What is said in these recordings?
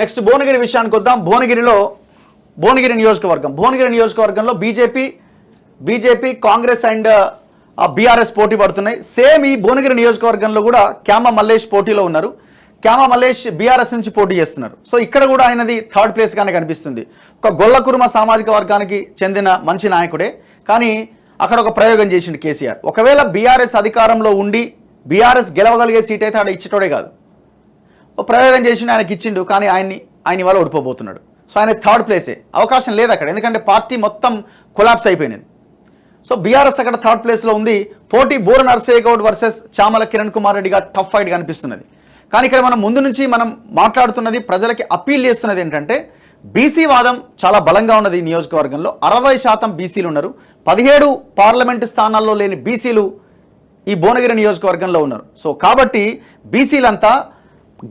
Next Bhuvanagiri విషయానికి వద్దాం. భువనగిరి నియోజకవర్గంలో బీజేపీ కాంగ్రెస్ అండ్ బీఆర్ఎస్ పోటీ పడుతున్నాయి. సేమ్ ఈ భువనగిరి నియోజకవర్గంలో కూడా క్యామ మల్లేష్ పోటీలో ఉన్నారు. క్యామ మల్లేష్ బీఆర్ఎస్ నుంచి పోటీ చేస్తున్నారు. సో ఇక్కడ కూడా ఆయనది థర్డ్ ప్లేస్ గానే కనిపిస్తుంది. ఒక గొల్లకుర్మ సామాజిక వర్గానికి చెందిన మంచి నాయకుడే, కానీ అక్కడ ఒక ప్రయోగం చేసిండు కేసీఆర్. ఒకవేళ బీఆర్ఎస్ అధికారంలో ఉండి బీఆర్ఎస్ గెలవగలిగే సీట్ అయితే ఆడ ఇచ్చేటోడే కాదు, ఒక ప్రయోగం చేసిండు, ఆయనకి ఇచ్చిండు, కానీ ఆయన వల్ల ఓడిపోబోతున్నాడు. సో ఆయన థర్డ్ ప్లేసే, అవకాశం లేదు అక్కడ, ఎందుకంటే పార్టీ మొత్తం కొలాప్స్ అయిపోయినది. సో బీఆర్ఎస్ అక్కడ థర్డ్ ప్లేస్లో ఉంది. పోటీ బూర నర్సయ్య గౌడ్ వర్సెస్ చామల కిరణ్ కుమార్ రెడ్డిగా టఫ్ ఫైట్ కనిపిస్తున్నది. కానీ ఇక్కడ మనం ముందు నుంచి మాట్లాడుతున్నది, ప్రజలకి అప్పీల్ చేస్తున్నది ఏంటంటే బీసీ వాదం చాలా బలంగా ఉన్నది. ఈ నియోజకవర్గంలో 60% బీసీలు ఉన్నారు. 17 పార్లమెంటు స్థానాల్లో లేని బీసీలు ఈ భువనగిరి నియోజకవర్గంలో ఉన్నారు. సో కాబట్టి బీసీలంతా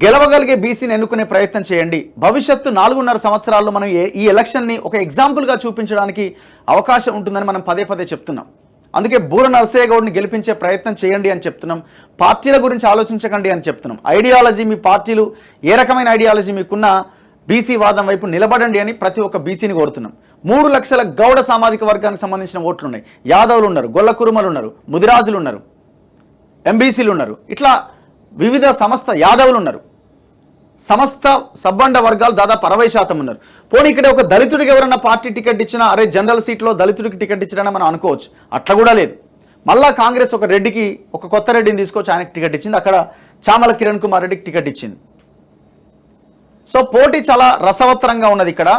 గెలవగలిగే బీసీని ఎన్నుకునే ప్రయత్నం చేయండి. భవిష్యత్తు 4.5 సంవత్సరాల్లో మనం ఈ ఎలక్షన్ని ఒక ఎగ్జాంపుల్గా చూపించడానికి అవకాశం ఉంటుందని మనం పదే చెప్తున్నాం. అందుకే బూర నర్సయ్య గౌడ్ని గెలిపించే ప్రయత్నం చేయండి అని చెప్తున్నాం. పార్టీల గురించి ఆలోచించకండి అని చెప్తున్నాం. ఐడియాలజీ, మీ పార్టీలు ఏ రకమైన ఐడియాలజీ మీకున్న బీసీ వాదం వైపు నిలబడండి అని ప్రతి ఒక్క బీసీని కోరుతున్నాం. 3 లక్షల గౌడ సామాజిక వర్గానికి సంబంధించిన ఓట్లు ఉన్నాయి. యాదవులు ఉన్నారు, గొల్ల కురుమలు ఉన్నారు, ముదిరాజులు ఉన్నారు, ఎంబీసీలు ఉన్నారు, ఇట్లా వివిధ యాదవులు ఉన్నారు. సమస్త సబ్బండ వర్గాలు దాదాపు 60% ఉన్నారు. పోనీ ఇక్కడ ఒక దళితుడికి ఎవరన్నా పార్టీ టికెట్ ఇచ్చినా, అరే జనరల్ సీట్లో దళితుడికి టికెట్ ఇచ్చినా మనం అనుకోవచ్చు. అట్లా కూడా లేదు. మళ్ళా కాంగ్రెస్ ఒక కొత్త రెడ్డిని తీసుకొచ్చి ఆయనకి టికెట్ ఇచ్చింది. అక్కడ చామల కిరణ్ కుమార్ రెడ్డికి టికెట్ ఇచ్చింది. సో పోటీ చాలా రసవత్తరంగా ఉన్నది ఇక్కడ.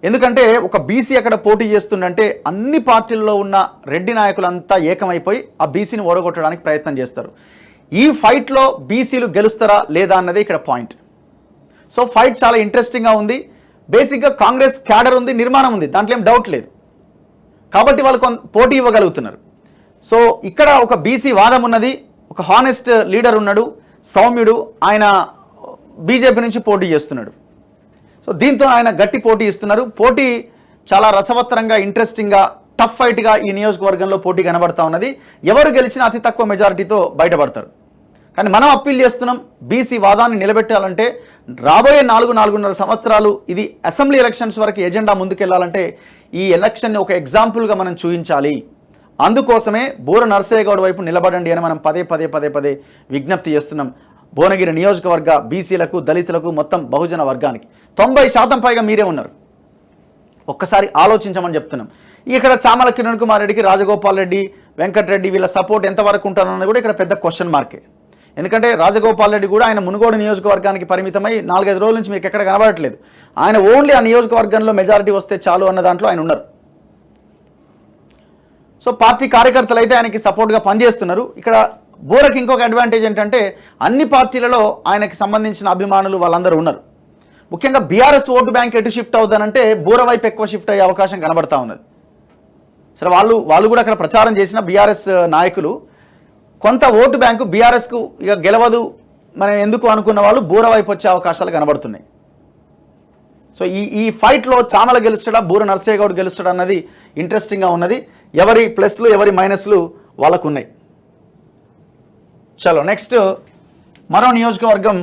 ఎందుకంటే ఒక బీసీ అక్కడ పోటీ చేస్తుందంటే అన్ని పార్టీల్లో ఉన్న రెడ్డి నాయకులంతా ఏకమైపోయి ఆ బీసీని ఓడగొట్టడానికి ప్రయత్నం చేస్తారు. ఈ ఫైట్లో బీసీలు గెలుస్తారా లేదా అన్నది ఇక్కడ పాయింట్. సో ఫైట్ చాలా ఇంట్రెస్టింగ్గా ఉంది. బేసిక్గా కాంగ్రెస్ క్యాడర్ ఉంది, నిర్మాణం ఉంది, దాంట్లో ఏం డౌట్ లేదు. కాబట్టి వాళ్ళు పోటీ ఇవ్వగలుగుతున్నారు. సో ఇక్కడ ఒక బీసీ వాదం ఉన్నది. ఒక హానెస్ట్ లీడర్ ఉన్నాడు, సౌమ్యుడు, ఆయన బీజేపీ నుంచి పోటీ చేస్తున్నాడు. సో దీంతో ఆయన గట్టి పోటీ ఇస్తున్నారు. పోటీ చాలా రసవత్తరంగా, ఇంట్రెస్టింగ్గా, టఫ్ ఫైట్గా ఈ నియోజకవర్గంలో పోటీ కనబడతా ఉన్నది. ఎవరు గెలిచినా అతి తక్కువ మెజారిటీతో బయటపడతారు. కానీ మనం అప్పీల్ చేస్తున్నాం, బీసీ వాదాన్ని నిలబెట్టాలంటే రాబోయే 4.5 సంవత్సరాలు ఇది అసెంబ్లీ ఎలక్షన్స్ వరకు ఎజెండా ముందుకెళ్లాలంటే ఈ ఎలక్షన్ని ఒక ఎగ్జాంపుల్గా మనం చూపించాలి. అందుకోసమే బూర నర్సయ్య గౌడ్ వైపు నిలబడండి అని మనం పదే విజ్ఞప్తి చేస్తున్నాం. భువనగిరి నియోజకవర్గ బీసీలకు, దళితులకు, మొత్తం బహుజన వర్గానికి 90% పైగా మీరే ఉన్నారు. ఒక్కసారి ఆలోచించమని చెప్తున్నాం. ఇక్కడ చామల కిరణ్ కుమార్ రెడ్డికి రాజగోపాల్ రెడ్డి, వెంకటరెడ్డి వీళ్ళ సపోర్ట్ ఎంతవరకు ఉంటారన్నది కూడా ఇక్కడ పెద్ద క్వశ్చన్ మార్కే. ఎందుకంటే రాజగోపాల్ రెడ్డి కూడా ఆయన మునుగోడు నియోజకవర్గానికి పరిమితమై 4-5 రోజుల నుంచి మీకు ఎక్కడ కనబడట్లేదు. ఆయన ఓన్లీ ఆ నియోజకవర్గంలో మెజారిటీ వస్తే చాలు అన్న దాంట్లో ఆయన ఉన్నారు. సో పార్టీ కార్యకర్తలు అయితే ఆయనకి సపోర్ట్గా పనిచేస్తున్నారు. ఇక్కడ బూరకి ఇంకొక అడ్వాంటేజ్ ఏంటంటే అన్ని పార్టీలలో ఆయనకి సంబంధించిన అభిమానులు వాళ్ళందరూ ఉన్నారు. ముఖ్యంగా బీఆర్ఎస్ ఓటు బ్యాంక్ ఎటు షిఫ్ట్ అవుతానంటే బూర వైపు ఎక్కువ షిఫ్ట్ అయ్యే అవకాశం కనబడతా ఉన్నది. సరే వాళ్ళు కూడా అక్కడ ప్రచారం చేసిన బీఆర్ఎస్ నాయకులు కొంత ఓటు బ్యాంకు బీఆర్ఎస్కు ఇక గెలవదు మనం ఎందుకు అనుకున్న వాళ్ళు బూర వైపు వచ్చే అవకాశాలు కనబడుతున్నాయి. సో ఈ ఫైట్లో చామల గెలుస్తాడా, బూర నర్సయ్య గౌడ్ గెలుస్తాడా అన్నది ఇంట్రెస్టింగ్గా ఉన్నది. ఎవరి ప్లస్లు ఎవరి మైనస్లు వాళ్ళకు ఉన్నాయి. చలో నెక్స్ట్ మరో నియోజకవర్గం